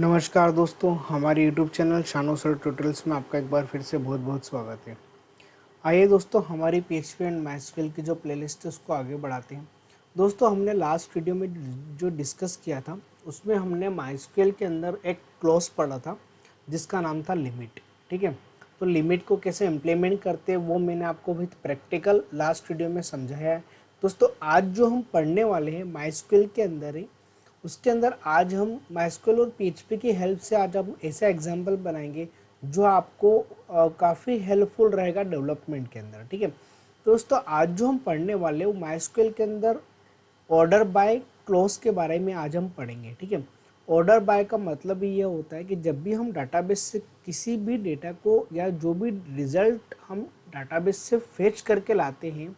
नमस्कार दोस्तों, हमारे YouTube चैनल शानो सर ट्यूटोरियल्स में आपका एक बार फिर से बहुत बहुत स्वागत है। आइए दोस्तों, हमारी PHP एंड MySQL की जो प्लेलिस्ट है उसको आगे बढ़ाते हैं। दोस्तों, हमने लास्ट वीडियो में जो डिस्कस किया था उसमें हमने MySQL के अंदर एक क्लॉज पढ़ा था जिसका नाम था लिमिट। ठीक है, तो लिमिट को कैसे इम्प्लीमेंट करते हैं वो मैंने आपको भी प्रैक्टिकल लास्ट वीडियो में समझाया है। दोस्तों, आज जो हम पढ़ने वाले हैं MySQL के अंदर ही, उसके अंदर आज हम MySQL और PHP की हेल्प से आज हम ऐसा एग्जाम्पल बनाएंगे जो आपको काफ़ी हेल्पफुल रहेगा डेवलपमेंट के अंदर। ठीक है, तो दोस्तों आज जो हम पढ़ने वाले वो MySQL के अंदर ऑर्डर बाय क्लोज के बारे में आज हम पढ़ेंगे। ठीक है, ऑर्डर बाय का मतलब ये होता है कि जब भी हम डाटाबेस से किसी भी डेटा को या जो भी रिजल्ट हम डाटाबेस से फेच करके लाते हैं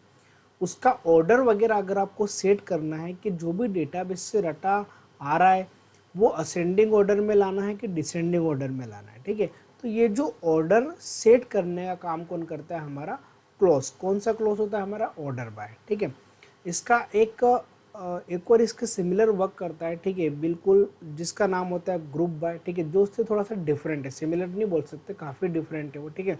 उसका ऑर्डर वगैरह अगर आपको सेट करना है कि जो भी डेटाबेस से डाटा आ रहा है वो असेंडिंग ऑर्डर में लाना है कि डिसेंडिंग ऑर्डर में लाना है। ठीक है, तो ये जो ऑर्डर सेट करने का काम कौन करता है? हमारा क्लोज। कौन सा क्लोज होता है? हमारा ऑर्डर बाय। ठीक है, इसका एक और इसके सिमिलर वर्क करता है। ठीक है, बिल्कुल, जिसका नाम होता है ग्रुप बाय। ठीक है, जो उससे थोड़ा सा डिफरेंट है, सिमिलर नहीं बोल सकते, काफ़ी डिफरेंट है वो। ठीक है,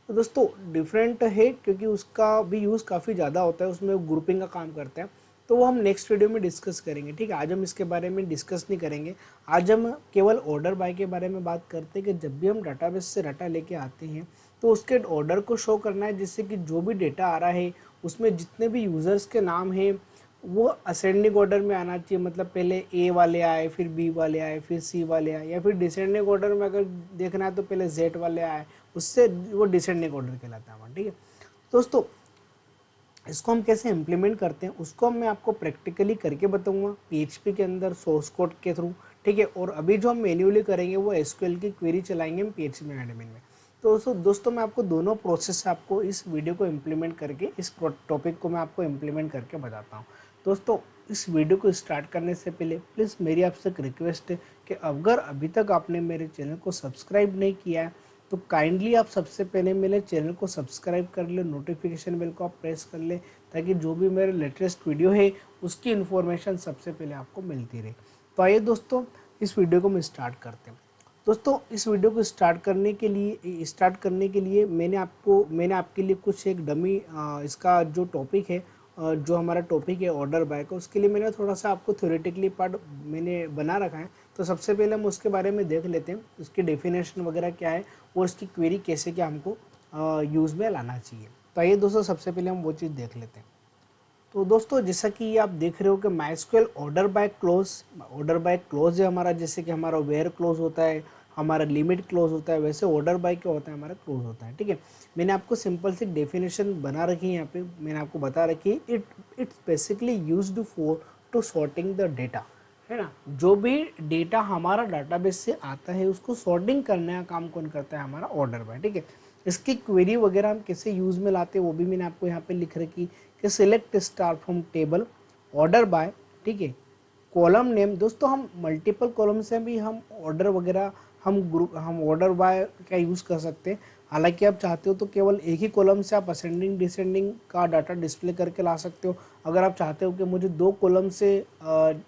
तो दोस्तों डिफरेंट है क्योंकि उसका भी यूज़ काफ़ी ज़्यादा होता है, उसमें ग्रुपिंग का काम करता है, तो वो हम नेक्स्ट वीडियो में डिस्कस करेंगे। ठीक है, आज हम इसके बारे में डिस्कस नहीं करेंगे। आज हम केवल ऑर्डर बाय के बारे में बात करते हैं कि जब भी हम डाटाबेस से डाटा लेके आते हैं तो उसके ऑर्डर को शो करना है, जिससे कि जो भी डेटा आ रहा है उसमें जितने भी यूज़र्स के नाम हैं वो असेंडिंग ऑर्डर में आना चाहिए। मतलब पहले ए वाले आए, फिर बी वाले आए, फिर सी वाले आए, या फिर डिसेंडिंग ऑर्डर में अगर देखना है तो पहले जेड वाले आए, उससे वो डिसेंडिंग ऑर्डर कहलाता है। ठीक है दोस्तों, इसको हम कैसे इम्प्लीमेंट करते हैं उसको मैं आपको प्रैक्टिकली करके बताऊंगा PHP के अंदर सोर्स कोड के थ्रू। ठीक है, और अभी जो हम मैन्युअली करेंगे वो SQL की क्वेरी चलाएंगे हम PHP एडमिन में। तो दोस्तों मैं आपको दोनों प्रोसेस से आपको इस वीडियो को इम्प्लीमेंट करके, इस टॉपिक को मैं आपको इम्प्लीमेंट करके बताता हूँ। दोस्तों, इस वीडियो को स्टार्ट करने से पहले प्लीज़ मेरी आपसे एक रिक्वेस्ट है कि अगर अभी तक आपने मेरे चैनल को सब्सक्राइब नहीं किया है तो काइंडली आप सबसे पहले मेरे चैनल को सब्सक्राइब कर ले, नोटिफिकेशन बेल को आप प्रेस कर ले, ताकि जो भी मेरे लेटेस्ट वीडियो है उसकी इन्फॉर्मेशन सबसे पहले आपको मिलती रहे। तो आइए दोस्तों, इस वीडियो को हम स्टार्ट करते हैं। दोस्तों, इस वीडियो को स्टार्ट करने के लिए मैंने आपके लिए कुछ एक डमी इसका जो टॉपिक है, जो हमारा टॉपिक है ऑर्डर बाय का, उसके लिए मैंने थोड़ा सा आपको थ्योरेटिकली पार्ट मैंने बना रखा है। तो सबसे पहले हम उसके बारे में देख लेते हैं, उसकी डेफिनेशन वगैरह क्या है और उसकी क्वेरी कैसे क्या हमको यूज़ में लाना चाहिए। तो आइए दोस्तों, सबसे पहले हम वो चीज़ देख लेते हैं। तो दोस्तों, जैसा कि ये आप देख रहे हो कि MySQL ऑर्डर बाय क्लोज है हमारा। जैसे कि हमारा वेयर क्लोज होता है, हमारा लिमिट क्लोज होता है, वैसे ऑर्डर बाय क्या होता है? हमारा क्लोज होता है। ठीक है, मैंने आपको सिंपल सी डेफिनेशन बना रखी है, यहाँ पे मैंने आपको बता रखी है। It's basically used for to sorting the data, है ना। जो भी डेटा हमारा डाटाबेस से आता है उसको सॉर्टिंग करने का काम कौन करता है? हमारा ऑर्डर बाय। ठीक है, इसकी क्वेरी वगैरह हम कैसे यूज़ में लाते हैं वो भी मैंने आपको यहाँ पे लिख रखी कि select star from table order by. ठीक है, कॉलम नेम। दोस्तों, हम मल्टीपल कॉलम से भी हम ऑर्डर वगैरह, हम ऑर्डर बाय का यूज़ कर सकते हैं। हालांकि आप चाहते हो तो केवल एक ही कॉलम से आप असेंडिंग डिसेंडिंग का डाटा डिस्प्ले करके ला सकते हो। अगर आप चाहते हो कि मुझे 2 कॉलम से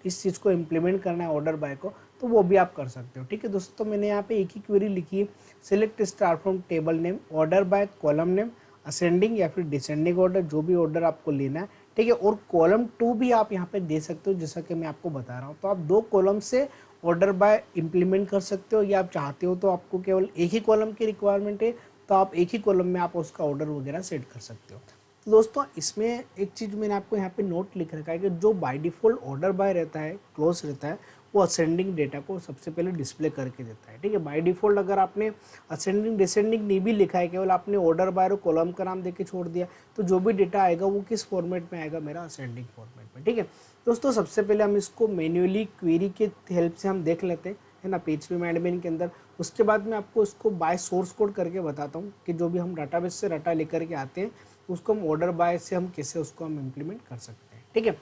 इस चीज़ को इम्प्लीमेंट करना है ऑर्डर बाय को, तो वो भी आप कर सकते हो। ठीक है दोस्तों, मैंने यहाँ पे एक ही क्वेरी लिखी है, select star from table name order by column name ascending या फिर डिसेंडिंग ऑर्डर, जो भी ऑर्डर आपको लेना है। ठीक है, और कॉलम 2 भी आप यहाँ पे दे सकते हो, जैसा कि मैं आपको बता रहा हूँ। तो आप 2 कॉलम से ऑर्डर बाय इम्प्लीमेंट कर सकते हो, या आप चाहते हो तो आपको केवल एक ही कॉलम की रिक्वायरमेंट है तो आप एक ही कॉलम में आप उसका ऑर्डर वगैरह सेट कर सकते हो। तो दोस्तों, इसमें एक चीज़ मैंने आपको यहाँ पे नोट लिख रखा है कि जो बाय डिफ़ॉल्ट ऑर्डर बाय रहता है, क्लोज रहता है, वो असेंडिंग डेटा को सबसे पहले डिस्प्ले करके देता है। ठीक है, बाय डिफ़ॉल्ट अगर आपने असेंडिंग डिसेंडिंग नहीं भी लिखा है, केवल आपने ऑर्डर बाय और कॉलम का नाम देके छोड़ दिया, तो जो भी डेटा आएगा वो किस फॉर्मेट में आएगा? मेरा असेंडिंग फॉर्मेट में। ठीक है दोस्तों, सबसे पहले हम इसको मैन्युअली क्वेरी के हेल्प से हम देख लेते हैं, है ना, PHP एडमिन के अंदर। उसके बाद मैं आपको इसको बाय सोर्स कोड करके बताता हूँ कि जो भी हम डाटाबेस से डाटा लेकर के आते हैं उसको हम ऑर्डर बाय से हम कैसे उसको हम इम्प्लीमेंट कर सकते हैं। ठीक है,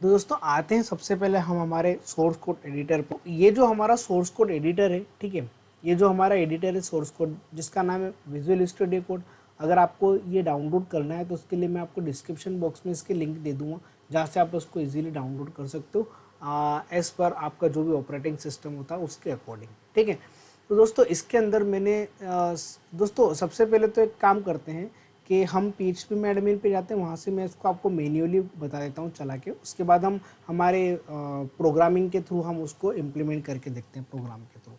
तो दोस्तों आते हैं सबसे पहले हम हमारे सोर्स कोड एडिटर पर। ये जो हमारा सोर्स कोड एडिटर है, ठीक है, ये जो हमारा एडिटर है सोर्स कोड, जिसका नाम है विजुअल स्टूडियो कोड। अगर आपको ये डाउनलोड करना है तो उसके लिए मैं आपको डिस्क्रिप्शन बॉक्स में इसके लिंक दे दूंगा, जहाँ से आप उसको इजीली डाउनलोड कर सकते हो एज़ पर आपका जो भी ऑपरेटिंग सिस्टम होता है उसके अकॉर्डिंग, ठीक है। तो दोस्तों इसके अंदर मैंने दोस्तों सबसे पहले तो एक काम करते हैं कि हम PHP में एडमिन पे जाते हैं, वहाँ से मैं इसको आपको मैन्युअली बता देता हूँ चला के, उसके बाद हम हमारे प्रोग्रामिंग के थ्रू हम उसको इम्प्लीमेंट करके देखते हैं प्रोग्राम के थ्रू।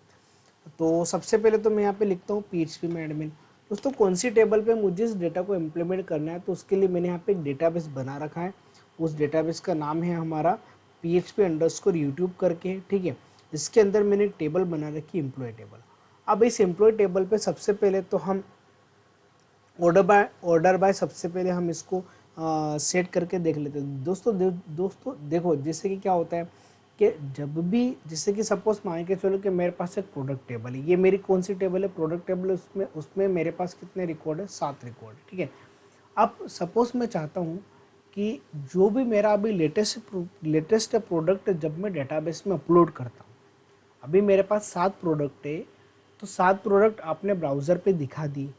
तो सबसे पहले तो मैं यहाँ पे लिखता हूँ PHP में एडमिन। दोस्तों कौन सी टेबल पे मुझे इस डेटा को इम्प्लीमेंट करना है, तो उसके लिए मैंने यहाँ पे एक डेटाबेस बना रखा है। उस डेटाबेस का नाम है हमारा PHP_YouTube करके, ठीक है। इसके अंदर मैंने एक टेबल बना रखी है एम्प्लॉय टेबल। अब इस एम्प्लॉय टेबल पे सबसे पहले तो हम ऑर्डर बाय सबसे पहले हम इसको सेट करके देख लेते हैं। दोस्तों देखो जैसे कि क्या होता है कि जब भी जैसे कि सपोज मान के चलो कि मेरे पास एक प्रोडक्ट टेबल है, ये मेरी कौन सी टेबल है, प्रोडक्ट टेबल है। उसमें उसमें मेरे पास कितने रिकॉर्ड है, 7 रिकॉर्ड, ठीक है। अब सपोज मैं चाहता हूँ कि जो भी मेरा अभी लेटेस्ट प्रोडक्ट जब मैं डेटाबेस में अपलोड करता हूँ, अभी मेरे पास 7 प्रोडक्ट है, तो 7 प्रोडक्ट आपने ब्राउज़र पे दिखा दी,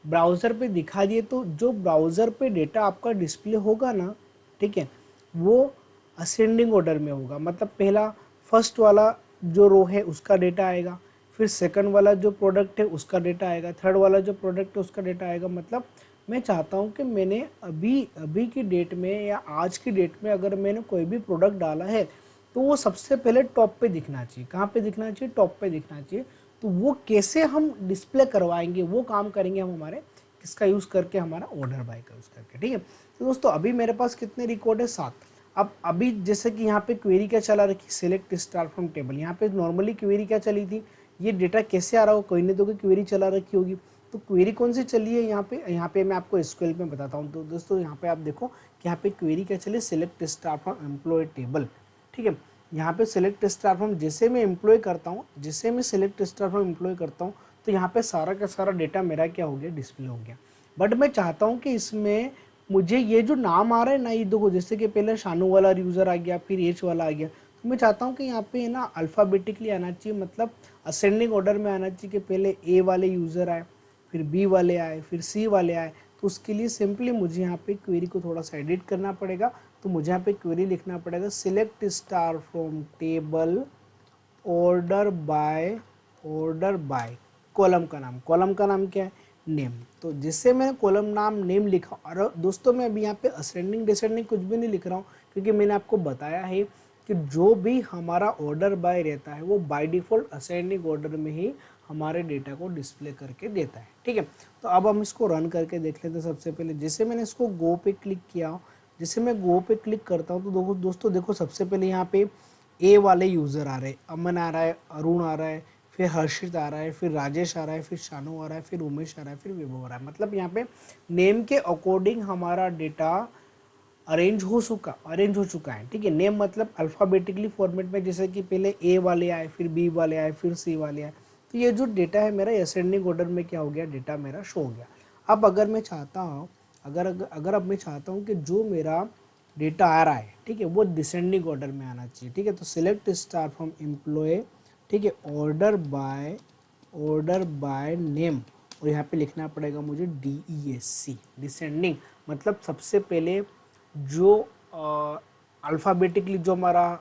ब्राउज़र पे दिखा दिए, तो जो ब्राउज़र पे डेटा आपका डिस्प्ले होगा ना, ठीक है, वो असेंडिंग ऑर्डर में होगा। मतलब पहला फर्स्ट वाला जो रो है उसका डेटा आएगा, फिर सेकंड वाला जो प्रोडक्ट है उसका डेटा आएगा, थर्ड वाला जो प्रोडक्ट है उसका डेटा आएगा। मतलब मैं चाहता हूँ कि मैंने अभी अभी की डेट में या आज की डेट में अगर मैंने कोई भी प्रोडक्ट डाला है तो वो सबसे पहले टॉप पे दिखना चाहिए। कहाँ पे दिखना चाहिए, टॉप पे दिखना चाहिए। तो वो कैसे हम डिस्प्ले करवाएंगे, वो काम करेंगे हम हमारे किसका यूज़ करके, हमारा ऑर्डर बाय का यूज़ करके, ठीक है। तो दोस्तों अभी मेरे पास कितने रिकॉर्ड है, 7। अब अभी जैसे कि यहाँ पे क्वेरी क्या चला रखी, सिलेक्ट स्टार फ्रॉम टेबल। यहाँ पे नॉर्मली क्वेरी क्या चली थी, ये डेटा कैसे आ रहा हो, कोई नहीं तो कोई क्वेरी चला रखी होगी। तो क्वेरी कौन सी चली है यहाँ पे मैं आपको SQL में बताता हूँ। तो दोस्तों यहाँ पे आप देखो कि यहाँ पे क्वेरी क्या चली, select star from employ table, ठीक है। यहाँ पे सिलेक्ट स्टार फ्रॉम जैसे मैं एम्प्लॉय करता हूँ, जैसे मैं सिलेक्ट स्टार फ्रॉम एम्प्लॉय करता हूँ, तो यहाँ पे सारा का सारा डेटा मेरा क्या हो गया, डिस्प्ले हो गया। बट मैं चाहता हूँ कि इसमें मुझे ये जो नाम आ रहा है ना, ये देखो जैसे कि पहले शानू वाला यूज़र आ गया, फिर एच वाला आ गया, तो मैं चाहता हूँ कि यहाँ पे ना अल्फ़ाबेटिकली आना चाहिए, मतलब असेंडिंग ऑर्डर में आना चाहिए कि पहले ए वाले यूज़र आए, फिर बी वाले आए, फिर सी वाले आए। तो उसके लिए सिंपली मुझे यहाँ पे क्वेरी को थोड़ा सा एडिट करना पड़ेगा। तो मुझे यहाँ पे क्वेरी लिखना पड़ेगा, select star from table order by column का नाम क्या है, नेम। तो जिससे मैंने कॉलम नाम नेम लिखा, और दोस्तों मैं अभी यहाँ पे असेंडिंग डिसेंडिंग कुछ भी नहीं लिख रहा हूँ, क्योंकि मैंने आपको बताया है कि जो भी हमारा ऑर्डर बाय रहता है वो बाय डिफ़ॉल्ट असेंडिंग ऑर्डर में ही हमारे डेटा को डिस्प्ले करके देता है, ठीक है। तो अब हम इसको रन करके देख लेते हैं। सबसे पहले जैसे मैंने इसको गो पे क्लिक किया, जैसे मैं गो पे क्लिक करता हूँ तो दोस्तों देखो सबसे पहले यहाँ पे ए वाले यूज़र आ रहे हैं, अमन आ रहा है, अरुण आ रहा है, फिर हर्षित आ रहा है, फिर राजेश आ रहा है, फिर शानू आ रहा है, फिर उमेश आ रहा है, फिर विभव आ रहा है। मतलब यहाँ पे नेम के अकॉर्डिंग हमारा डेटा अरेंज हो चुका है, ठीक है। नेम मतलब अल्फ़ाबेटिकली फॉर्मेट में, जैसे कि पहले ए वाले आए, फिर बी वाले आए, फिर सी वाले आए। तो ये जो डेटा है मेरा असेंडिंग ऑर्डर में क्या हो गया, डेटा मेरा शो हो गया। अब अगर मैं चाहता हूँ अगर अब मैं चाहता हूँ कि जो मेरा डेटा आ रहा है, ठीक है, वो डिसेंडिंग ऑर्डर में आना चाहिए, ठीक है। तो सिलेक्ट स्टार फ्रॉम एम्प्लॉय, ठीक है, ऑर्डर बाय नेम, और यहाँ पे लिखना पड़ेगा मुझे DESC, डिसेंडिंग। मतलब सबसे पहले जो अल्फ़ाबेटिकली जो हमारा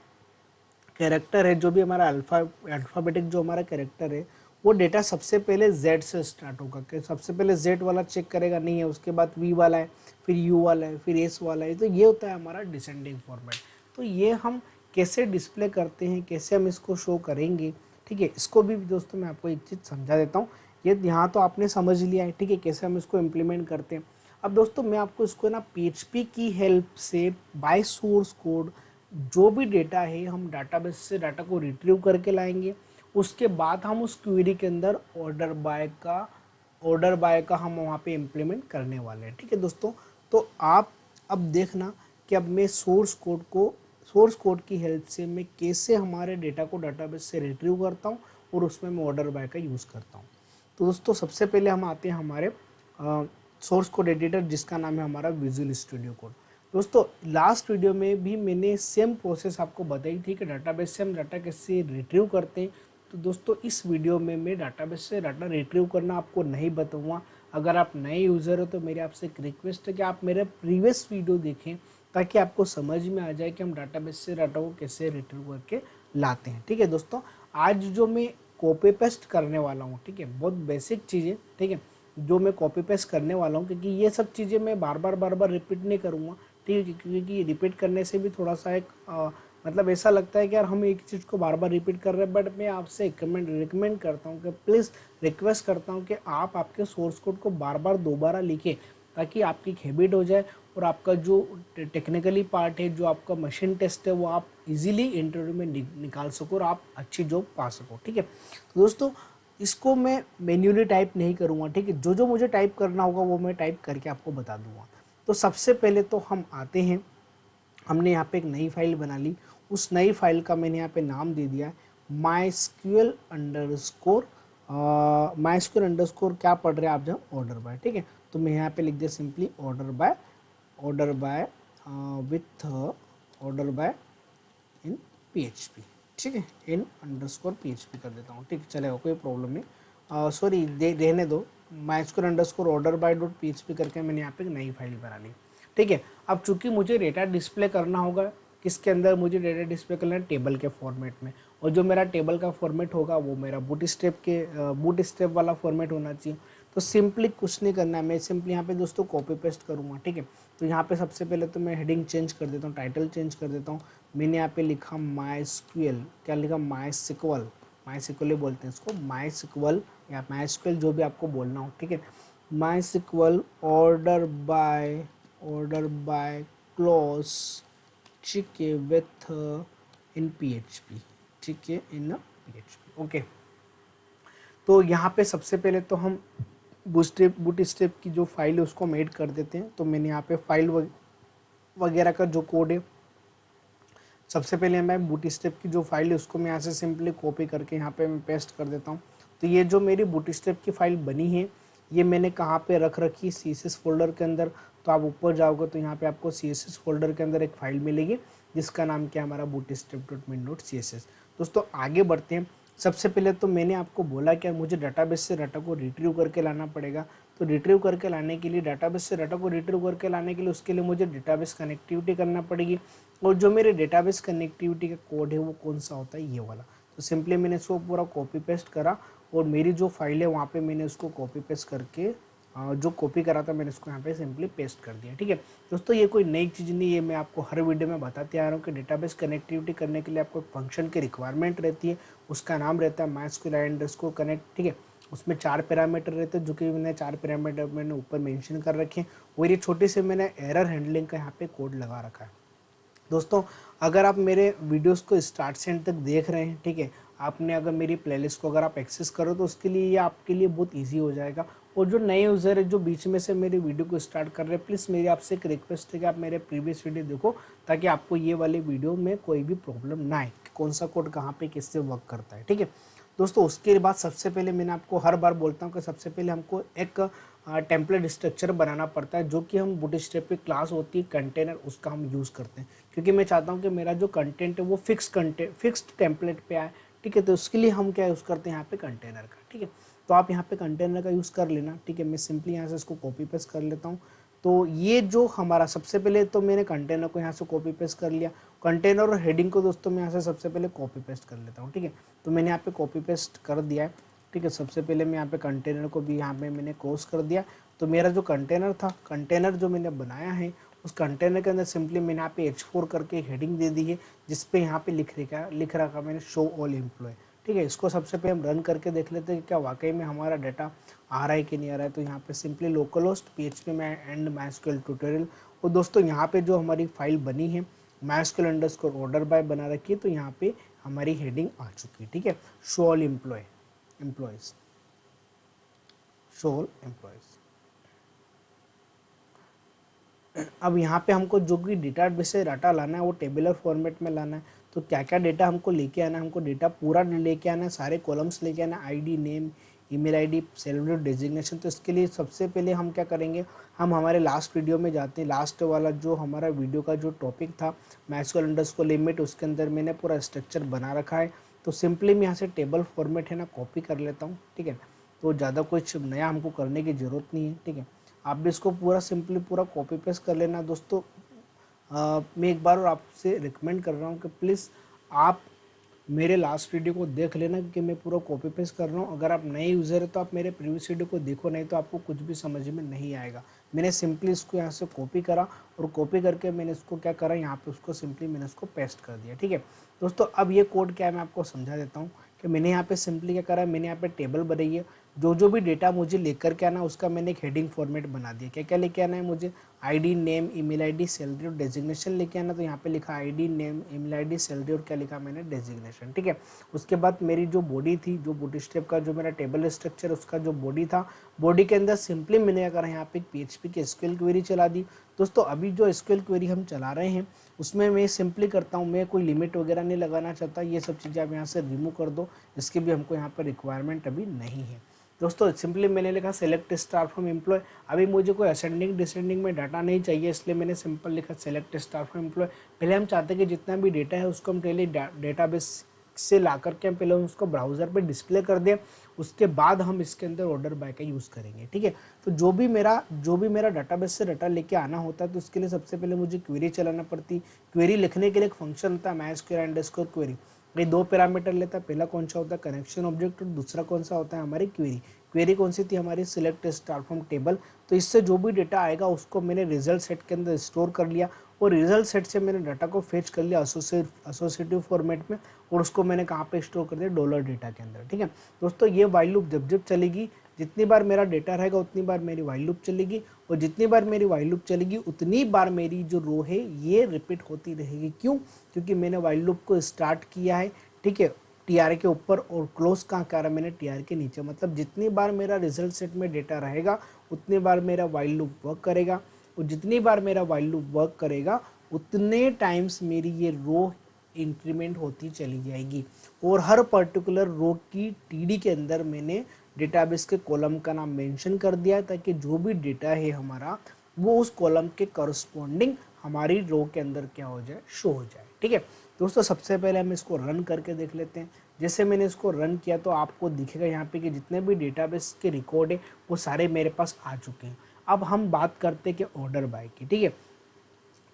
कैरेक्टर है, जो भी हमारा अल्फ़ाबेटिक जो हमारा कैरेक्टर है, वो डेटा सबसे पहले Z से स्टार्ट होगा। कि सबसे पहले Z वाला चेक करेगा, नहीं है, उसके बाद V वाला है, फिर U वाला है, फिर S वाला है। तो ये होता है हमारा डिसेंडिंग फॉर्मेट। तो ये हम कैसे डिस्प्ले करते हैं, कैसे हम इसको शो करेंगे, ठीक है, इसको भी दोस्तों मैं आपको एक चीज़ समझा देता हूँ। ये यहाँ तो आपने समझ लिया है, ठीक है, कैसे हम इसको इम्प्लीमेंट करते हैं। अब दोस्तों मैं आपको इसको ना PHP की हेल्प से बाय सोर्स कोड जो भी डेटा है हम डाटाबेस से डाटा को रिट्रीव करके लाएंगे। उसके बाद हम उस क्वेरी के अंदर ऑर्डर बाय का हम वहाँ पे इम्प्लीमेंट करने वाले हैं, ठीक है दोस्तों। तो आप अब देखना कि अब मैं सोर्स कोड की हेल्प से मैं कैसे हमारे डेटा को डाटाबेस से रिट्रीव करता हूँ और उसमें मैं ऑर्डर बाय का यूज़ करता हूँ। तो दोस्तों सबसे पहले हम आते हैं हमारे सोर्स कोड एडिटर, जिसका नाम है हमारा विजुअल स्टूडियो कोड। दोस्तों लास्ट वीडियो में भी मैंने सेम प्रोसेस आपको बताई थी कि डाटाबेस से हम डाटा कैसे रिट्रीव करते हैं। तो दोस्तों इस वीडियो में मैं डाटाबेस से डाटा रिट्रीव करना आपको नहीं बताऊंगा। अगर आप नए यूज़र हो तो मेरी आपसे एक रिक्वेस्ट है कि आप मेरे प्रीवियस वीडियो देखें, ताकि आपको समझ में आ जाए कि हम डाटाबेस से डाटा को कैसे रिट्रीव करके लाते हैं। ठीक है दोस्तों, आज जो मैं कॉपी पेस्ट करने वाला हूँ, ठीक है, बहुत बेसिक चीज़ें, ठीक है, जो मैं कॉपी पेस्ट करने वाला हूँ, क्योंकि ये सब चीज़ें मैं बार बार रिपीट नहीं करूँगा, ठीक है, क्योंकि रिपीट करने से भी थोड़ा सा एक मतलब ऐसा लगता है कि यार हम एक चीज़ को बार बार रिपीट कर रहे हैं। बट मैं आपसे रिकमेंड करता हूँ कि प्लीज़ रिक्वेस्ट करता हूँ कि आप आपके सोर्स कोड को बार बार दोबारा लिखें, ताकि आपकी एक हैबिट हो जाए और आपका जो टेक्निकली पार्ट है, जो आपका मशीन टेस्ट है, वो आप इजीली इंटरव्यू में निकाल सको और आप अच्छी जॉब पा सको। ठीक है, तो दोस्तों इसको मैं मैन्युअली टाइप नहीं करूँगा, ठीक है, जो जो मुझे टाइप करना होगा वो मैं टाइप करके आपको बता दूंगा। तो सबसे पहले तो हम आते हैं, हमने यहाँ पे एक नई फाइल बना ली। उस नई फाइल का मैंने यहाँ पे नाम दे दिया है MySQL अंडरस्कोर, MySQL अंडरस्कोर क्या पढ़ रहे हैं आप जब, ऑर्डर बाय। ठीक है, तो मैं यहाँ पे लिख दिया simply order by with order by in PHP। ठीक है, इन अंडरस्कोर PHP कर देता हूँ, ठीक है, चलेगा, कोई प्रॉब्लम नहीं। सॉरी, रहने दो, MySQL underscore order by dot PHP करके मैंने यहाँ पे एक नई फाइल बना ली। ठीक है, अब चूंकि मुझे डेटा डिस्प्ले करना होगा, किसके अंदर मुझे डेटा डिस्प्ले करना है, टेबल के फॉर्मेट में, और जो मेरा टेबल का फॉर्मेट होगा वो मेरा बूट स्टेप वाला फॉर्मेट होना चाहिए। तो सिंपली कुछ नहीं करना है, मैं सिंपली यहाँ पे दोस्तों कॉपी पेस्ट करूँगा। ठीक है, तो यहाँ पे सबसे पहले तो मैं हेडिंग चेंज कर देता हूँ, टाइटल चेंज कर देता हूँ। मैंने यहाँ पे लिखा MySQL, क्या लिखा, MySQL ही बोलते हैं इसको, MySQL या MySQL जो भी आपको बोलना हो। ठीक है, MySQL ऑर्डर बाय क्लॉज, ठीक है, विथ इन PHP, ठीक है, इन PHP। ओके, तो यहाँ पे सबसे पहले तो हम बूट स्ट्रैप की जो फाइल है उसको हम ऐड कर देते हैं। तो मैंने यहाँ पे फाइल वगैरह का जो कोड है, सबसे पहले मैं बूट स्ट्रैप की जो फाइल है उसको मैं यहाँ से सिंपली कॉपी करके यहाँ पे मैं पेस्ट कर देता हूँ। तो ये जो मेरी बूट स्ट्रैप की फाइल बनी है, ये मैंने कहाँ पे रख रखी, CSS फोल्डर के अंदर। तो आप ऊपर जाओगे तो यहाँ पे आपको CSS फोल्डर के अंदर एक फाइल मिलेगी जिसका नाम क्या है, हमारा bootstrap.min.css। दोस्तों आगे बढ़ते हैं। सबसे पहले तो मैंने आपको बोला कि मुझे डाटाबेस से डाटा को रिट्रीव करके लाना पड़ेगा। तो रिट्रीव करके लाने के लिए, डाटाबेस से डाटा को रिट्रीव करके लाने के लिए, उसके लिए मुझे डेटाबेस कनेक्टिविटी करना पड़ेगी। और जो मेरे डेटाबेस कनेक्टिविटी का कोड है वो कौन सा होता है, ये वाला। तो सिंपली मैंने इसको पूरा कॉपी पेस्ट करा और मेरी जो फाइल है वहाँ पे मैंने उसको कॉपी पेस्ट करके जो कॉपी करा था मैंने इसको यहाँ पे सिंपली पेस्ट कर दिया। ठीक है दोस्तों, ये कोई नई चीज़ नहीं है, मैं आपको हर वीडियो में बताते आ रहा हूँ कि डेटाबेस कनेक्टिविटी करने के लिए आपको फंक्शन की रिक्वायरमेंट रहती है, उसका नाम रहता है MySQL_connect। ठीक है, उसमें 4 पैरामीटर रहते हैं, जो कि मैंने 4 पैरामीटर मैंने ऊपर मेंशन कर रखे हैं। और ये छोटे से मैंने एरर हैंडलिंग का यहाँ पे कोड लगा रखा है। दोस्तों अगर आप मेरे वीडियोस को स्टार्ट से एंड तक देख रहे हैं, ठीक है, आपने अगर मेरी प्लेलिस्ट को अगर आप एक्सेस करो तो उसके लिए ये आपके लिए बहुत इजी हो जाएगा। और जो नए यूज़र है जो बीच में से मेरी वीडियो को स्टार्ट कर रहे हैं, प्लीज़ मेरी आपसे एक रिक्वेस्ट है कि आप मेरे प्रीवियस वीडियो देखो, ताकि आपको ये वाली वीडियो में कोई भी प्रॉब्लम ना आए कि कौन सा कोड कहाँ पे किससे वर्क करता है। ठीक है दोस्तों, उसके बाद सबसे पहले मैंने आपको हर बार बोलता हूँ कि सबसे पहले हमको एक टेम्पलेट स्ट्रक्चर बनाना पड़ता है, जो कि हम बूटस्ट्रैप की क्लास होती है कंटेनर, उसका हम यूज़ करते हैं, क्योंकि मैं चाहता हूँ कि मेरा जो कंटेंट है वो फिक्स्ड टेम्पलेट पे आए। ठीक है, तो उसके लिए हम क्या यूज़ करते हैं यहाँ पे कंटेनर का। ठीक है, तो आप यहाँ पे कंटेनर का यूज़ कर लेना। ठीक है, मैं सिंपली यहाँ से इसको कॉपी पेस्ट कर लेता हूँ। तो ये जो हमारा सबसे पहले तो मैंने कंटेनर को यहाँ से कॉपी पेस्ट कर लिया। कंटेनर और हेडिंग को दोस्तों मैं यहाँ से सबसे पहले कॉपी पेस्ट कर लेता हूँ। ठीक है, तो मैंने यहाँ पे कॉपी पेस्ट कर दिया है। ठीक है, सबसे पहले मैं यहाँ पे कंटेनर को भी यहाँ पे मैंने क्रॉस कर दिया। तो मेरा जो कंटेनर था, कंटेनर जो मैंने बनाया है, उस कंटेनर के अंदर सिंपली मैंने यहाँ पे H4 करके एक हेडिंग दे दी है, जिसपे यहाँ पे लिख रखा मैंने शो ऑल एम्प्लॉय। ठीक है, इसको सबसे पहले हम रन करके देख लेते हैं कि क्या वाकई में हमारा डाटा आ रहा है कि नहीं आ रहा है। तो यहाँ पे सिंपली लोकलहोस्ट PHP में एंड MySQL ट्यूटोरियल। और दोस्तों यहाँ पे जो हमारी फाइल बनी है MySQL_order_by बना रखी है, तो यहाँ पे हमारी हेडिंग आ चुकी है। ठीक है, show all employees, show all employees. अब यहाँ पे हमको जो भी डेटाबेस से डाटा लाना है वो टेबुलर फॉर्मेट में लाना है। तो क्या क्या डेटा हमको लेके आना है, हमको डेटा पूरा लेके आना है, सारे कॉलम्स लेके आना है, ID, name, email ID, celebrity designation. तो इसके लिए सबसे पहले हम क्या करेंगे, हम हमारे लास्ट वीडियो में जाते हैं। लास्ट वाला जो हमारा वीडियो का जो टॉपिक था MySQL_limit, उसके अंदर मैंने पूरा स्ट्रक्चर बना रखा है। तो सिंपली मैं यहाँ से टेबल फॉर्मेट है ना कॉपी कर लेता हूँ। ठीक है, तो ज़्यादा कुछ नया हमको करने की ज़रूरत नहीं है। ठीक है, आप भी इसको पूरा सिंपली पूरा कॉपी पेस्ट कर लेना दोस्तों। मैं एक बार और आपसे रिकमेंड कर रहा हूँ कि प्लीज़ आप मेरे लास्ट वीडियो को देख लेना, क्योंकि मैं पूरा कॉपी पेस्ट कर रहा हूँ। अगर आप नए यूज़र है तो आप मेरे प्रीवियस वीडियो को देखो, नहीं तो आपको कुछ भी समझ में नहीं आएगा। मैंने सिंपली इसको यहाँ से कॉपी करा और कॉपी करके मैंने इसको क्या करा, यहाँ पे उसको सिंपली मैंने उसको पेस्ट कर दिया। ठीक है दोस्तों, अब ये कोड क्या है मैं आपको समझा देता हूँ कि मैंने यहाँ पे सिंपली क्या करा है, मैंने यहाँ पे टेबल बनाई है। जो भी डेटा मुझे लेकर के आना उसका मैंने एक हेडिंग फॉर्मेट बना दिया। क्या क्या लेके आना है मुझे, ID, name, email ID, salary और डेजिग्नेशन लेके आना। तो यहाँ पे लिखा ID, name, email ID, salary और क्या लिखा मैंने, डेजिग्नेशन। ठीक है, उसके बाद मेरी जो बॉडी थी, जो बॉडी स्टेप का जो मेरा टेबल स्ट्रक्चर उसका जो बॉडी था, बॉडी के अंदर सिंपली मैंने क्या करा, यहाँ पे एक पीएचपी की एसक्यूएल क्वेरी चला दी। दोस्तों अभी जो एसक्यूएल क्वेरी हम चला रहे हैं उसमें मैं सिंपली करता हूँ, मैं कोई लिमिट वगैरह नहीं लगाना चाहता। ये सब चीज़ें आप यहाँ से रिमूव कर दो, इसकी भी हमको यहाँ पर रिक्वायरमेंट अभी नहीं है। दोस्तों सिंपली मैंने लिखा सेलेक्ट स्टार फ्रॉम एम्प्लॉय। अभी मुझे कोई असेंडिंग डिसेंडिंग में डाटा नहीं चाहिए, इसलिए मैंने सिंपल लिखा सेलेक्ट स्टार फ्रॉम एम्प्लॉय। पहले हम चाहते हैं कि जितना भी डेटा है उसको हम पहले डेटाबेस से ला करके हम पहले उसको ब्राउज़र पे डिस्प्ले कर दें, उसके बाद हम इसके अंदर ऑर्डर बाय का यूज़ करेंगे। ठीक है, तो जो भी मेरा डाटाबेस से डाटा लेके आना होता है तो उसके लिए सबसे पहले मुझे क्वेरी चलाना पड़ती। क्वेरी लिखने के लिए एक फंक्शन होता है MySQL _query। ये दो पैरामीटर लेता है, पहला कौन सा होता है कनेक्शन ऑब्जेक्ट और दूसरा कौन सा होता है हमारी क्वेरी। क्वेरी कौन सी थी हमारी, सिलेक्ट स्टार फ्रॉम टेबल। तो इससे जो भी डेटा आएगा उसको मैंने रिजल्ट सेट के अंदर स्टोर कर लिया और रिजल्ट सेट से मैंने डाटा को फेच कर लिया एसोसिएटिव फॉर्मेट में, और उसको मैंने कहाँ पे स्टोर कर दिया, डॉलर डेटा के अंदर। ठीक है दोस्तों, ये वाइल लूप जब जब चलेगी, जितनी बार मेरा डेटा रहेगा उतनी बार मेरी वाइल लूप चलेगी, और जितनी बार मेरी वाइल लूप चलेगी उतनी बार मेरी जो रो है ये रिपीट होती रहेगी। क्यों, क्योंकि मैंने वाइल लूप को स्टार्ट किया है, ठीक है, टीआर के ऊपर, और क्लोज कहाँ करा मैंने, टीआर के नीचे। मतलब जितनी बार मेरा रिजल्ट सेट में डेटा रहेगा उतनी बार मेरा वाइल लूप वर्क करेगा, और जितनी बार मेरा वाइल लूप वर्क करेगा उतने टाइम्स मेरी ये रो इंक्रीमेंट होती चली जाएगी। और हर पर्टिकुलर रो की टीडी के अंदर मैंने डेटाबेस के कॉलम का नाम मेंशन कर दिया, ताकि जो भी डेटा है हमारा वो उस कॉलम के करस्पॉन्डिंग हमारी रो के अंदर क्या हो जाए, शो हो जाए। ठीक है दोस्तों, सबसे पहले हम इसको रन करके देख लेते हैं। जैसे मैंने इसको रन किया तो आपको दिखेगा यहाँ पे कि जितने भी डेटाबेस के रिकॉर्ड है वो सारे मेरे पास आ चुके हैं। अब हम बात करते हैं कि ऑर्डर बाय की। ठीक है,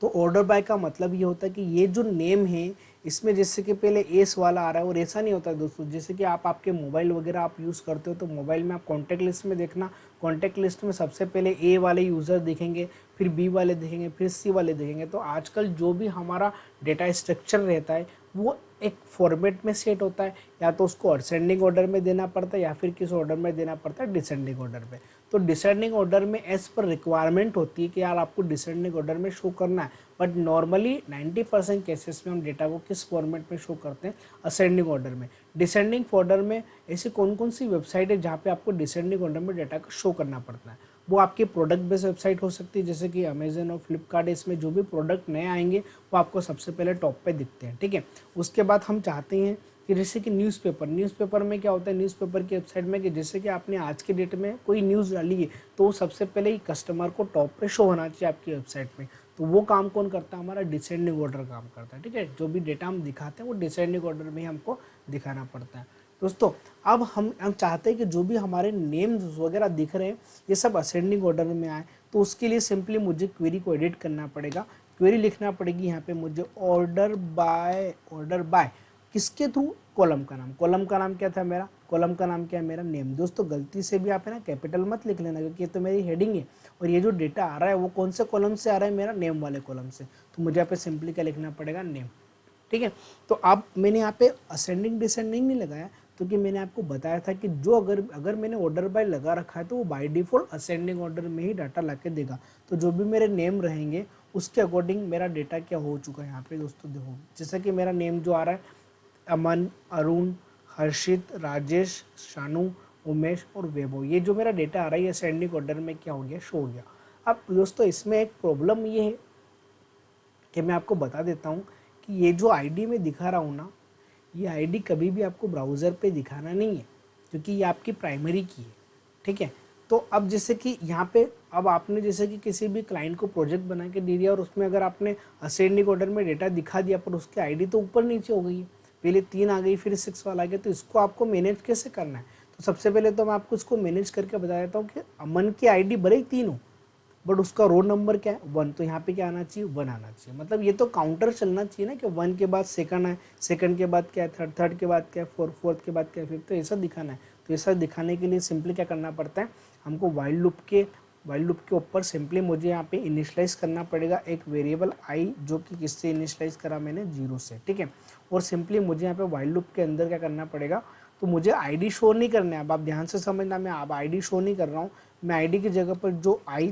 तो ऑर्डर बाय का मतलब ये होता है कि ये जो नेम है इसमें जैसे कि पहले एस वाला आ रहा है, और ऐसा नहीं होता दोस्तों। जैसे कि आप आपके मोबाइल वगैरह आप यूज़ करते हो तो मोबाइल में आप कॉन्टैक्ट लिस्ट में देखना, कॉन्टैक्ट लिस्ट में सबसे पहले ए वाले यूज़र दिखेंगे, फिर बी वाले दिखेंगे, फिर सी वाले दिखेंगे। तो आजकल जो भी हमारा डेटा स्ट्रक्चर रहता है वो एक फॉर्मेट में सेट होता है, या तो उसको असेंडिंग ऑर्डर में देना पड़ता है या फिर किस ऑर्डर में देना पड़ता है, डिसेंडिंग ऑर्डर में। तो डिसेंडिंग ऑर्डर में एज पर रिक्वायरमेंट होती है कि यार आपको डिसेंडिंग ऑर्डर में शो करना है, बट नॉर्मली 90% केसेस में हम डेटा को किस फॉर्मेट में शो करते हैं, असेंडिंग ऑर्डर में। डिसेंडिंग ऑर्डर में ऐसी कौन कौन सी वेबसाइट है जहाँ पे आपको डिसेंडिंग ऑर्डर में डेटा को शो करना पड़ता है, वो आपकी प्रोडक्ट बेस्ड वेबसाइट हो सकती है, जैसे कि अमेजन और फ्लिपकार्ट। इसमें जो भी प्रोडक्ट नए आएंगे वो आपको सबसे पहले टॉप पे दिखते हैं। ठीक है, उसके बाद हम चाहते हैं कि जैसे कि न्यूज़पेपर में क्या होता है, न्यूज़पेपर की वेबसाइट में कि जैसे कि आपने आज के डेट में कोई न्यूज़ डाली है तो सबसे पहले ही कस्टमर को टॉप पे शो होना चाहिए आपकी वेबसाइट में। तो वो काम कौन करता है, हमारा डिसेंडिंग ऑर्डर काम करता है। ठीक है, जो भी डेटा हम दिखाते हैं वो डिसेंडिंग ऑर्डर में ही हमको दिखाना पड़ता है। दोस्तों अब हम चाहते हैं कि जो भी हमारे नेम्स वगैरह दिख रहे हैं ये सब असेंडिंग ऑर्डर में आए, तो उसके लिए सिंपली मुझे क्वेरी को एडिट करना पड़ेगा। क्वेरी लिखना पड़ेगी यहाँ पे मुझे ऑर्डर बाय किसके थ्रू, कॉलम का नाम क्या था मेरा, कॉलम का नाम क्या है मेरा, नेम। दोस्तों गलती से भी आप है ना कैपिटल मत लिख लेना, क्योंकि ये तो मेरी हेडिंग है और ये जो डेटा आ रहा है वो कौन से कॉलम से आ रहा है, मेरा नेम वाले कॉलम से। तो मुझे यहाँ पे सिंपली क्या लिखना पड़ेगा, नेम। ठीक है, तो अब मैंने यहाँ पे असेंडिंग डिसेंडिंग नहीं लगाया, क्योंकि मैंने आपको बताया था कि जो अगर मैंने ऑर्डर बाय लगा रखा है तो वो बाय डिफॉल्ट असेंडिंग ऑर्डर में ही डाटा ला के देगा। तो जो भी मेरे नेम रहेंगे उसके अकॉर्डिंग मेरा डेटा क्या हो चुका है यहाँ पे दोस्तों देखो। जैसा कि मेरा नेम जो आ रहा है अमन, अरुण, हर्षित, राजेश, शानू, उमेश और वैभव, ये जो मेरा डेटा आ रहा है ये असेंडिंग ऑर्डर में क्या हो गया, शो हो गया। अब दोस्तों इसमें एक प्रॉब्लम ये है कि मैं आपको बता देता हूँ कि ये जो आईडी में दिखा रहा हूँ ना, ये आईडी कभी भी आपको ब्राउज़र पे दिखाना नहीं है, क्योंकि ये आपकी प्राइमरी की है। ठीक है, तो अब जैसे कि यहाँ पे अब आपने जैसे कि किसी भी क्लाइंट को प्रोजेक्ट बना के दे दिया और उसमें अगर आपने असेंडिंग ऑर्डर में डेटा दिखा दिया पर उसकी आईडी तो ऊपर नीचे हो गई है, पहले 3 आ गई फिर 6 वाला आ गया, तो इसको आपको मैनेज कैसे करना है। तो सबसे पहले तो मैं आपको इसको मैनेज करके बता देता हूँ कि अमन की आईडी भले ही 3 हो, बट उसका रो नंबर क्या है 1, तो यहाँ पे क्या आना चाहिए 1 आना चाहिए। मतलब ये तो काउंटर चलना चाहिए ना कि 1 के बाद सेकंड है, सेकंड के बाद क्या है थर्ड, थर्ड के बाद क्या है फोर्थ, फोर्थ के बाद क्या है फिफ्थ, तो ऐसा दिखाना है। तो ऐसा दिखाने के लिए सिंपली क्या करना पड़ता है हमको, वाइल लूप के ऊपर सिंपली मुझे यहाँ पे इनिशलाइज करना पड़ेगा एक वेरिएबल आई, जो कि किससे इनिशलाइज करा मैंने 0 से, ठीक है। और सिंपली मुझे यहाँ पे वाइल लूप के अंदर क्या करना पड़ेगा, तो मुझे आईडी शो नहीं करना है। अब आप ध्यान से समझना, मैं अब आईडी शो नहीं कर रहा हूँ, मैं आईडी की जगह पर जो आई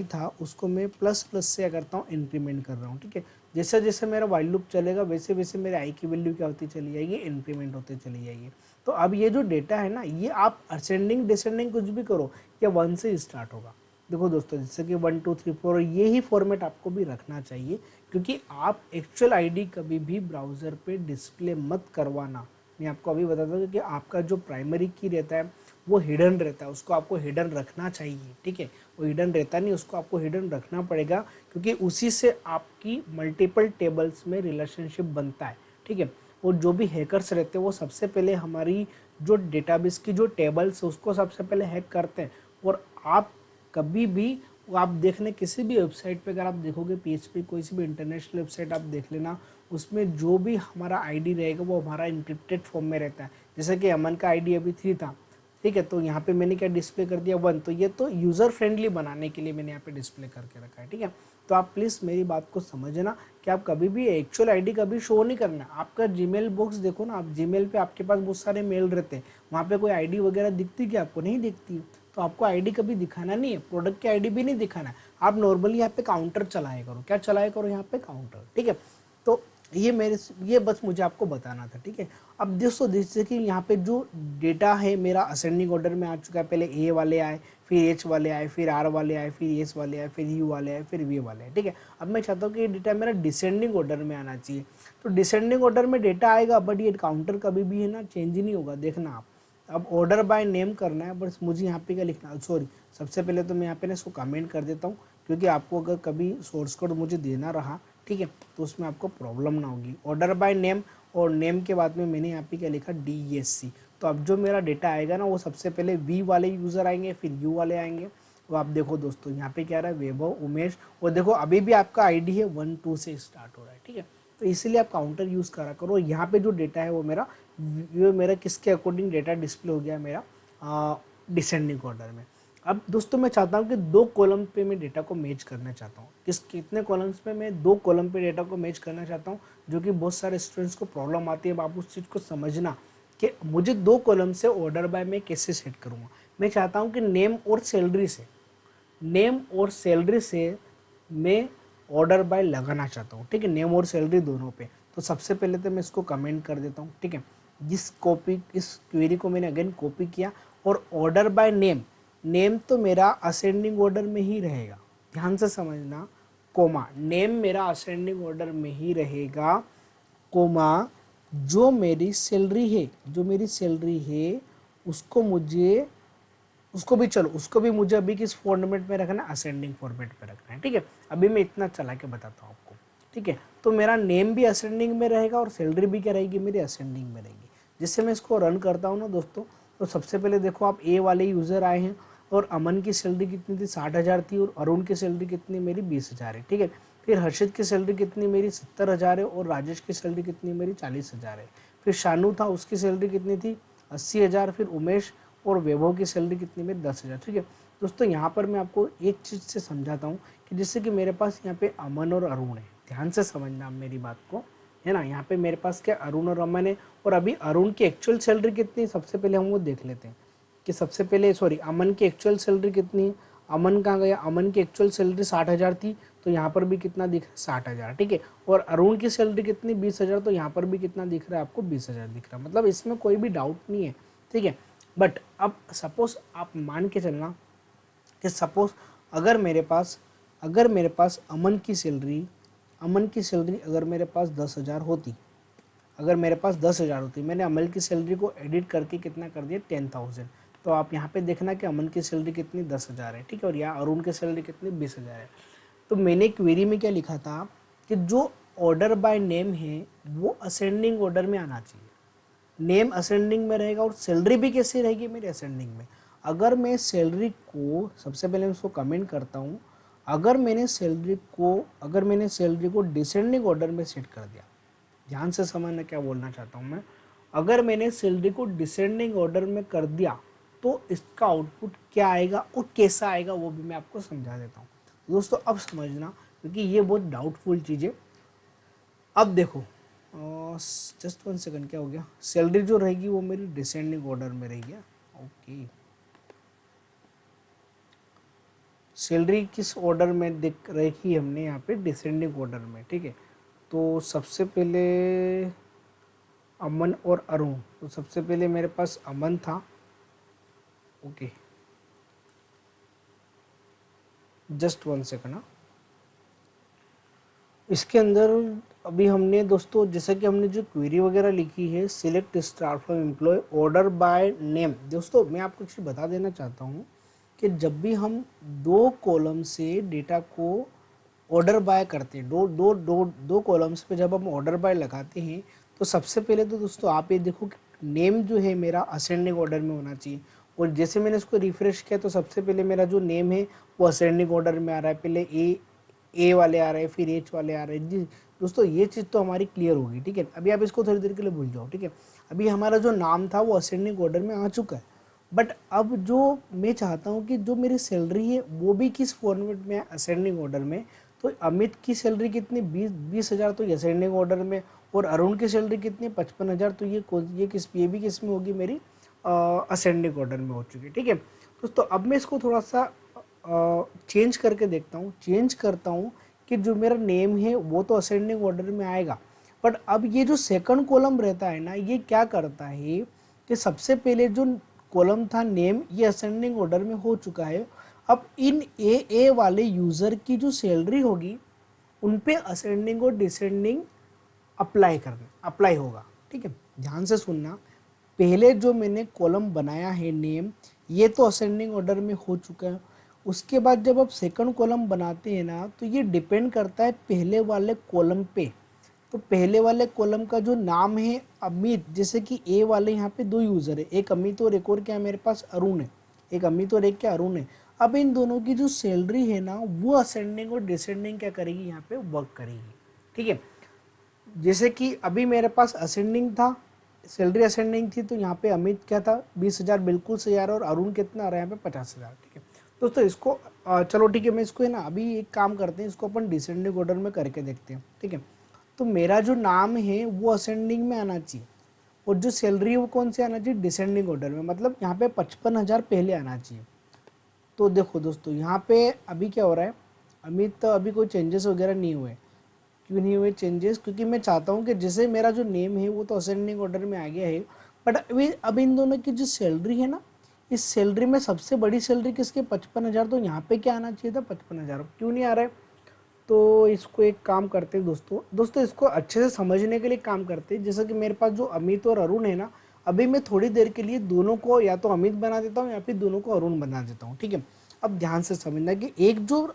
था उसको मैं प्लस प्लस से क्या करता हूँ इंक्रीमेंट कर रहा हूँ, ठीक है। जैसे जैसे मेरा वाइल लूप चलेगा वैसे वैसे मेरे आई की वैल्यू क्या होती चली जाएगी, इंक्रीमेंट होते चली जाएगी। तो अब ये जो डेटा है ना, ये आप असेंडिंग डिसेंडिंग कुछ भी करो, या 1 से स्टार्ट होगा। देखो दोस्तों, जैसे कि 1 2 3 4, ये ही फॉर्मेट आपको भी रखना चाहिए, क्योंकि आप एक्चुअल आईडी कभी भी ब्राउज़र पे डिस्प्ले मत करवाना। मैं आपको अभी बताता हूँ कि आपका जो प्राइमरी की रहता है वो हिडन रहता है, उसको आपको हिडन रखना चाहिए, ठीक है। वो हिडन रहता नहीं, उसको आपको हिडन रखना पड़ेगा, क्योंकि उसी से आपकी मल्टीपल टेबल्स में रिलेशनशिप बनता है, ठीक है। और जो भी हैकर्स रहते हैं वो सबसे पहले हमारी जो डेटाबेस की जो टेबल्स है उसको सबसे पहले हैक करते हैं। और आप कभी भी, आप देखने किसी भी वेबसाइट पे अगर आप देखोगे, PHP कोई सी भी इंटरनेशनल वेबसाइट आप देख लेना, उसमें जो भी हमारा आईडी रहेगा वो हमारा इंक्रिप्टेड फॉर्म में रहता है। जैसे कि अमन का आईडी अभी 3 था, ठीक है, तो यहाँ पे मैंने क्या डिस्प्ले कर दिया 1, तो ये तो यूज़र फ्रेंडली बनाने के लिए मैंने यहाँ पे डिस्प्ले करके रखा है, ठीक है। तो आप प्लीज़ मेरी बात को समझना कि आप कभी भी एक्चुअल आईडी कभी शो नहीं करना। आपका जीमेल बॉक्स देखो ना, आप जीमेल पे आपके पास बहुत सारे मेल रहते हैं, वहाँ पे कोई आईडी वगैरह दिखती क्या आपको, नहीं दिखती। तो आपको आईडी कभी दिखाना नहीं है, प्रोडक्ट की आईडी भी नहीं दिखाना है। आप नॉर्मली यहाँ पे काउंटर चलाया करो, क्या चलाया करो यहाँ पे काउंटर, ठीक है। तो ये बस मुझे आपको बताना था, ठीक है। अब दोस्तों जैसे कि यहाँ पे जो डेटा है मेरा असेंडिंग ऑर्डर में आ चुका है, पहले ए वाले आए, फिर एच वाले आए, फिर आर वाले आए, फिर एस वाले आए, फिर यू वाले आए, फिर वी वाले आए, ठीक है। अब मैं चाहता हूँ कि ये डेटा मेरा डिसेंडिंग ऑर्डर में आना चाहिए। तो डिसेंडिंग ऑर्डर में डेटा आएगा, बट ये काउंटर कभी भी है ना चेंज ही नहीं होगा, देखना आप। अब ऑर्डर बाय नेम करना है, बस मुझे यहाँ पे क्या लिखना है, सॉरी, सबसे पहले तो मैं यहाँ पे ना इसको कमेंट कर देता हूँ, क्योंकि आपको अगर कभी सोर्स कोड मुझे देना रहा, ठीक है, तो उसमें आपको प्रॉब्लम ना होगी। ऑर्डर बाय नेम, और नेम के बाद में मैंने यहाँ पे क्या लिखा DESC। तो अब जो मेरा डेटा आएगा ना वो सबसे पहले वी वाले यूज़र आएंगे, फिर यू वाले आएंगे। तो आप देखो दोस्तों यहाँ पे क्या रहा है, वैभव, उमेश, और देखो अभी भी आपका आईडी है 1 2 से स्टार्ट हो रहा है, ठीक है। तो इसीलिए आप काउंटर यूज़ करा करो। यहाँ पे जो डेटा है वो मेरा किसके अकॉर्डिंग डेटा डिस्प्ले हो गया मेरा डिसेंडिंग ऑर्डर में। अब दोस्तों मैं चाहता हूँ कि 2 कॉलम पे मैं डेटा को मैच करना चाहता हूँ। कितने कॉलम्स पे, मैं 2 कॉलम पे डेटा को मैच करना चाहता हूँ, जो कि बहुत सारे स्टूडेंट्स को प्रॉब्लम आती है। अब आप उस चीज़ को समझना कि मुझे 2 कॉलम से ऑर्डर बाय मैं कैसे सेट करूँगा। मैं चाहता हूँ कि नेम और सैलरी से मैं ऑर्डर बाय लगाना चाहता हूँ, ठीक है, नेम और सैलरी दोनों पे। तो सबसे पहले तो मैं इसको कमेंट कर देता हूँ, ठीक है। इस क्वेरी को मैंने अगेन कॉपी किया, और ऑर्डर बाय नेम तो मेरा असेंडिंग ऑर्डर में ही रहेगा, ध्यान से समझना, कोमा, नेम मेरा असेंडिंग ऑर्डर में ही रहेगा, कोमा, जो मेरी सैलरी है उसको भी मुझे अभी किस फॉर्मेट में रखना है, असेंडिंग फॉर्मेट में रखना है, ठीक है। अभी मैं इतना चला के बताता हूँ आपको, ठीक है। तो मेरा नेम भी असेंडिंग में रहेगा और सैलरी भी क्या रहेगी, मेरी असेंडिंग में रहेगी। जिससे मैं इसको रन करता हूँ ना दोस्तों, तो सबसे पहले देखो आप ए वाले यूज़र आए हैं, और अमन की सैलरी कितनी थी, 60,000 थी, और अरुण की सैलरी कितनी, मेरी 20,000 है, ठीक है। फिर हर्षित की सैलरी कितनी, मेरी 70,000 है, और राजेश की सैलरी कितनी, मेरी 40,000 है। फिर शानू था, उसकी सैलरी कितनी थी, 80,000। फिर उमेश और वैभव की सैलरी कितनी, मेरी 10,000, ठीक है। दोस्तों यहाँ पर मैं आपको एक चीज़ से समझाता हूँ कि जैसे कि मेरे पास यहाँ पे अमन और अरुण है, ध्यान से समझना आप मेरी बात को, है ना। यहाँ पे मेरे पास क्या अरुण और अमन है, और अभी अरुण की एक्चुअल सैलरी कितनी है सबसे पहले हम वो देख लेते हैं कि सबसे पहले, सॉरी, अमन की एक्चुअल सैलरी कितनी है। अमन कहाँ गया, अमन की एक्चुअल सैलरी 60,000 थी, तो यहाँ पर भी कितना दिख रहा है, 60,000, ठीक है। और अरुण की सैलरी कितनी, 20,000, तो यहाँ पर भी कितना दिख रहा है आपको, 20,000 दिख रहा है। मतलब इसमें कोई भी डाउट नहीं है, ठीक है। बट अब सपोज आप मान के चलना कि सपोज अगर मेरे पास अमन की सैलरी अगर मेरे पास 10,000 होती, मैंने अमन की सैलरी को एडिट करके कितना कर दिया, 10,000। तो आप यहाँ पे देखना कि अमन की सैलरी कितनी, 10,000 है, ठीक है, और यहाँ अरुण की सैलरी कितनी, 20,000 है। तो मैंने क्वेरी में क्या लिखा था कि जो ऑर्डर बाय नेम है वो असेंडिंग ऑर्डर में आना चाहिए, नेम असेंडिंग में रहेगा, और सैलरी भी कैसी रहेगी, मेरी असेंडिंग में। अगर मैं सैलरी को, सबसे पहले मैं उसको कमेंट करता हूँ, अगर मैंने सैलरी को डिसेंडिंग ऑर्डर में सेट कर दिया, ध्यान से समझना क्या बोलना चाहता हूँ मैं, अगर मैंने सैलरी को डिसेंडिंग ऑर्डर में कर दिया तो इसका आउटपुट क्या आएगा और कैसा आएगा वो भी मैं आपको समझा देता हूँ। दोस्तों अब समझना, क्योंकि ये बहुत डाउटफुल चीज़ है। अब देखो, जस्ट 1 सेकंड, क्या हो गया, सैलरी जो रहेगी वो मेरी डिसेंडिंग ऑर्डर में रहेगी। ओके, सैलरी किस ऑर्डर में दिख रही हमने यहाँ पे, डिसेंडिंग ऑर्डर में, ठीक है। तो सबसे पहले अमन और अरुण, तो सबसे पहले मेरे पास अमन था। Okay, just 1 second. इसके अंदर अभी हमने दोस्तों, जैसा कि हमने जो क्वेरी वगैरह लिखी है, select star from employ order by name. दोस्तों मैं आपको कुछ बता देना चाहता हूँ कि जब भी हम दो कॉलम से डेटा को ऑर्डर बाय करते हैं, दो कॉलम्स पे जब हम ऑर्डर बाय लगाते हैं, तो सबसे पहले तो दोस्तों आप ये देखो कि नेम जो है मेरा असेंडिंग ऑर्डर में होना चाहिए। और जैसे मैंने इसको रिफ्रेश किया तो सबसे पहले मेरा जो नेम है वो असेंडिंग ऑर्डर में आ रहा है, पहले ए वाले आ रहे हैं, फिर एच वाले आ रहे हैं। जी दोस्तों, ये चीज़ तो हमारी क्लियर होगी, ठीक है। अभी आप इसको थोड़ी देर के लिए भूल जाओ, ठीक है। अभी हमारा जो नाम था वो असेंडिंग ऑर्डर में आ चुका है। बट अब जो मैं चाहता हूँ कि जो मेरी सैलरी है वो भी किस फॉर्मेट में है, असेंडिंग ऑर्डर में। तो अमित की सैलरी कितनी, 20,000, तो ये असेंडिंग ऑर्डर में। और अरुण की सैलरी कितनी, 55,000, तो ये भी किस में होगी, मेरी असेंडिंग ऑर्डर में हो चुकी है, ठीक है दोस्तों। अब मैं इसको थोड़ा सा चेंज करके देखता हूँ, चेंज करता हूँ कि जो मेरा नेम है वो तो असेंडिंग ऑर्डर में आएगा। बट अब ये जो सेकंड कॉलम रहता है ना, ये क्या करता है कि सबसे पहले जो कॉलम था नेम, ये असेंडिंग ऑर्डर में हो चुका है। अब इन ए वाले यूज़र की जो सैलरी होगी उन पे असेंडिंग और डिसेंडिंग अप्लाई होगा, ठीक है। ध्यान से सुनना, पहले जो मैंने कॉलम बनाया है नेम, ये तो असेंडिंग ऑर्डर में हो चुका है। उसके बाद जब आप सेकंड कॉलम बनाते हैं ना, तो ये डिपेंड करता है पहले वाले कॉलम पे। तो पहले वाले कॉलम का जो नाम है अमित, जैसे कि ए वाले यहाँ पे दो यूज़र है, एक अमित और एक और क्या है मेरे पास, अरुण है। एक अमित और एक क्या, अरुण है। अब इन दोनों की जो सैलरी है ना, वो असेंडिंग और डिसेंडिंग क्या करेगी, यहाँ पे वर्क करेगी, ठीक है। जैसे कि अभी मेरे पास असेंडिंग था, सैलरी असेंडिंग थी, तो यहाँ पे अमित क्या था, 20,000 बिल्कुल सही आ रहा है, और अरुण कितना आ रहा है यहाँ पे, 50,000, ठीक है दोस्तों। इसको चलो ठीक है, मैं इसको है ना, अभी एक काम करते हैं, इसको अपन डिसेंडिंग ऑर्डर में करके देखते हैं, ठीक है। तो मेरा जो नाम है वो असेंडिंग में आना चाहिए, और जो सैलरी है वो कौन से आना चाहिए, डिसेंडिंग ऑर्डर में, मतलब यहाँ पे 55,000 पहले आना चाहिए। तो देखो दोस्तों, यहाँ पे अभी क्या हो रहा है, अमित तो अभी कोई चेंजेस वगैरह नहीं हुए। क्यों नहीं हुए चेंजेस, क्योंकि मैं चाहता हूँ कि जैसे मेरा जो नेम है वो तो असेंडिंग ऑर्डर में आ गया है। बट अभी अब इन दोनों की जो सैलरी है ना, इस सैलरी में सबसे बड़ी सैलरी किसके, 55,000, तो यहाँ पे क्या आना चाहिए था, 55,000, क्यों नहीं आ रहा है। तो इसको एक काम करते हैं दोस्तों इसको अच्छे से समझने के लिए काम करते हैं। जैसे कि मेरे पास जो अमित और अरुण है ना, अभी मैं थोड़ी देर के लिए दोनों को या तो अमित बना देता हूँ या फिर दोनों को अरुण बना देता हूँ, ठीक है। अब ध्यान से समझना कि एक जो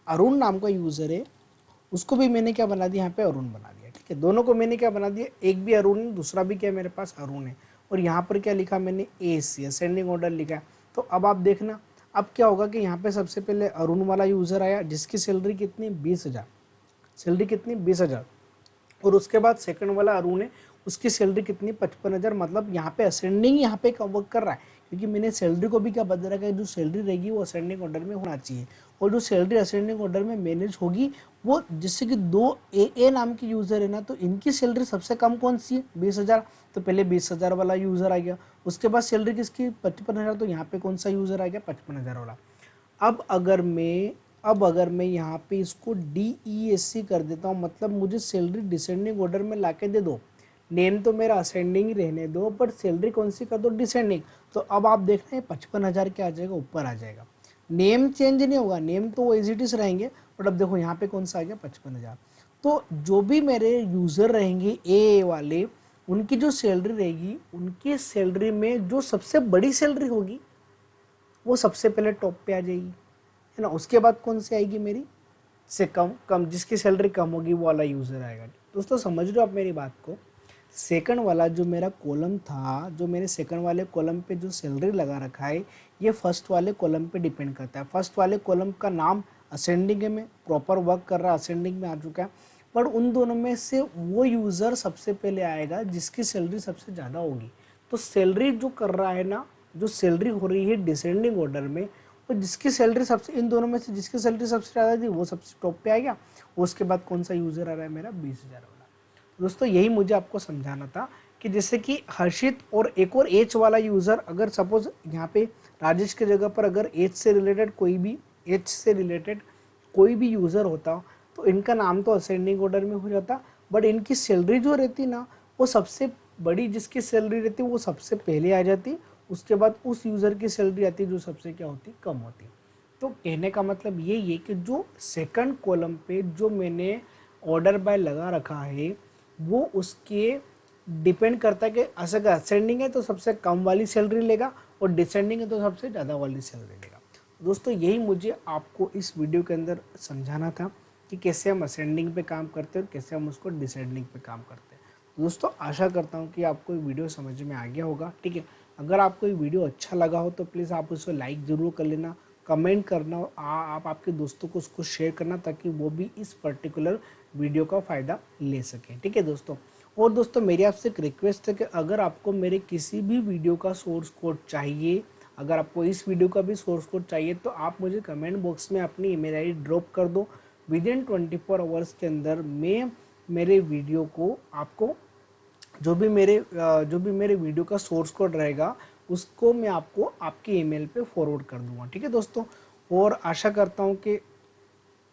अरुण नाम का यूज़र है उसको भी मैंने क्या बना दिया, यहाँ पे अरुण बना दिया, ठीक है। दोनों को मैंने क्या बना दिया, एक भी अरुण है, दूसरा भी क्या मेरे पास अरुण है। और यहाँ पर क्या लिखा मैंने, AC असेंडिंग ऑर्डर लिखा। तो अब आप देखना, अब क्या होगा कि यहाँ पे सबसे पहले अरुण वाला यूज़र आया, जिसकी सैलरी कितनी, 20,000, सैलरी कितनी, 20,000। और उसके बाद सेकंड वाला अरुण है, उसकी सैलरी कितनी, 55,000। मतलब यहाँ पे असेंडिंग यहाँ पे वर्क कर रहा है, क्योंकि मैंने सैलरी को भी क्या बदल रखा है, जो सैलरी रहेगी वो असेंडिंग ऑर्डर में होना चाहिए। और जो सैलरी असेंडिंग ऑर्डर में मैनेज होगी वो, जिससे कि दो ए नाम के यूज़र है ना, तो इनकी सैलरी सबसे कम कौन सी है, 20,000। तो पहले 20,000 वाला यूज़र आ गया, उसके बाद सैलरी किसकी, 55,000, तो यहाँ पे कौन सा यूज़र आ गया, 55,000 वाला। अब अगर मैं यहाँ पे इसको DESC कर देता हूँ, मतलब मुझे सैलरी डिसेंडिंग ऑर्डर में लाके दे दो, नेम तो मेरा असेंडिंग ही रहने दो, पर सैलरी कौन सी कर दो, डिसेंडिंग। तो अब आप देखना है 55,000 क्या आ जाएगा, ऊपर आ जाएगा। नेम चेंज नहीं होगा, नेम तो वो एज इट इज रहेंगे, बट अब देखो यहाँ पे कौन सा आ गया, 55,000। तो जो भी मेरे यूज़र रहेंगे ए वाले, उनकी जो सैलरी रहेगी, उनकी सैलरी में जो सबसे बड़ी सैलरी होगी वो सबसे पहले टॉप पे आ जाएगी, है ना। उसके बाद कौन सी आएगी, मेरी से कम कम, जिसकी सैलरी कम होगी वो वाला यूज़र आएगा। दोस्तों समझ रहे हो आप मेरी बात को, सेकंड वाला जो मेरा कॉलम था, जो मेरे सेकंड वाले कॉलम पे जो सैलरी लगा रखा है, ये फर्स्ट वाले कॉलम पे डिपेंड करता है। फर्स्ट वाले कॉलम का नाम असेंडिंग है, में प्रॉपर वर्क कर रहा है, असेंडिंग में आ चुका है। पर उन दोनों में से वो यूज़र सबसे पहले आएगा जिसकी सैलरी सबसे ज़्यादा होगी। तो सैलरी जो कर रहा है ना, जो सैलरी हो रही है डिसेंडिंग ऑर्डर में, और जिसकी सैलरी सबसे, इन दोनों में से जिसकी सैलरी सबसे ज़्यादा थी वो सबसे टॉप पे आ गया। उसके बाद कौन सा यूज़र आ रहा है मेरा, 20,000 वाला। दोस्तों यही मुझे आपको समझाना था कि जैसे कि हर्षित और एक और एच वाला यूज़र, अगर सपोज यहाँ पे राजेश की जगह पर अगर एच से रिलेटेड कोई भी यूज़र होता तो इनका नाम तो असेंडिंग ऑर्डर में हो जाता, बट इनकी सैलरी जो रहती ना, वो सबसे बड़ी जिसकी सैलरी रहती वो सबसे पहले आ जाती, उसके बाद उस यूज़र की सैलरी आती जो सबसे क्या होती, कम होती। तो कहने का मतलब ये है कि जो सेकंड कॉलम पे जो मैंने ऑर्डर बाय लगा रखा है वो उसके डिपेंड करता है कि अगर असेंडिंग है तो सबसे कम वाली सैलरी लेगा और डिसेंडिंग है तो सबसे ज़्यादा वाली सैलरी लेगा। दोस्तों यही मुझे आपको इस वीडियो के अंदर समझाना था कि कैसे हम असेंडिंग पे काम करते हैं और कैसे हम उसको डिसेंडिंग पे काम करते हैं। दोस्तों आशा करता हूँ कि आपको ये वीडियो समझ में आ गया होगा। ठीक है, अगर आपको ये वीडियो अच्छा लगा हो तो प्लीज़ आप उसे लाइक ज़रूर कर लेना, कमेंट करना, आप आपके दोस्तों को उसको शेयर करना ताकि वो भी इस पर्टिकुलर वीडियो का फ़ायदा ले सकें। ठीक है दोस्तों, और दोस्तों मेरी आपसे एक रिक्वेस्ट है कि अगर आपको मेरे किसी भी वीडियो का सोर्स कोड चाहिए, अगर आपको इस वीडियो का भी सोर्स कोड चाहिए तो आप मुझे कमेंट बॉक्स में अपनी ईमेल आईडी ड्रॉप कर दो। विद इन 24 आवर्स के अंदर मैं मेरे वीडियो को आपको जो भी मेरे वीडियो का सोर्स कोड रहेगा उसको मैं आपको आपके ईमेल पे फॉरवर्ड कर दूंगा। ठीक है दोस्तों, और आशा करता हूँ कि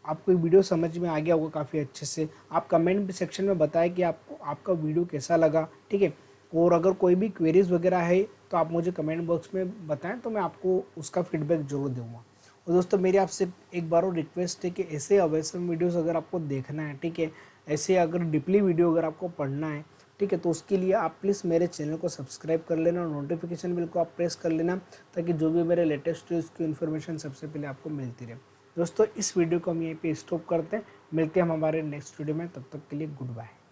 आपको वीडियो समझ में आ गया होगा काफ़ी अच्छे से। आप कमेंट सेक्शन में बताएं कि आपको आपका वीडियो कैसा लगा। ठीक है, और अगर कोई भी क्वेरीज वगैरह है तो आप मुझे कमेंट बॉक्स में बताएं तो मैं आपको उसका फीडबैक जरूर दूंगा। और दोस्तों मेरी आपसे एक बार और रिक्वेस्ट है कि ऐसे अवेसम वीडियोस अगर आपको देखना है, ठीक है, ऐसे अगर डीपली वीडियो अगर आपको पढ़ना है, ठीक है, तो उसके लिए आप प्लीज़ मेरे चैनल को सब्सक्राइब कर लेना और नोटिफिकेशन बिल को आप प्रेस कर लेना ताकि जो भी मेरे लेटेस्ट उसकी इन्फॉर्मेशन सबसे पहले आपको मिलती रहे। दोस्तों इस वीडियो को हम यहीं पे स्टॉप करते हैं, मिलते हैं हम हमारे नेक्स्ट वीडियो में, तब तक के लिए गुड बाय।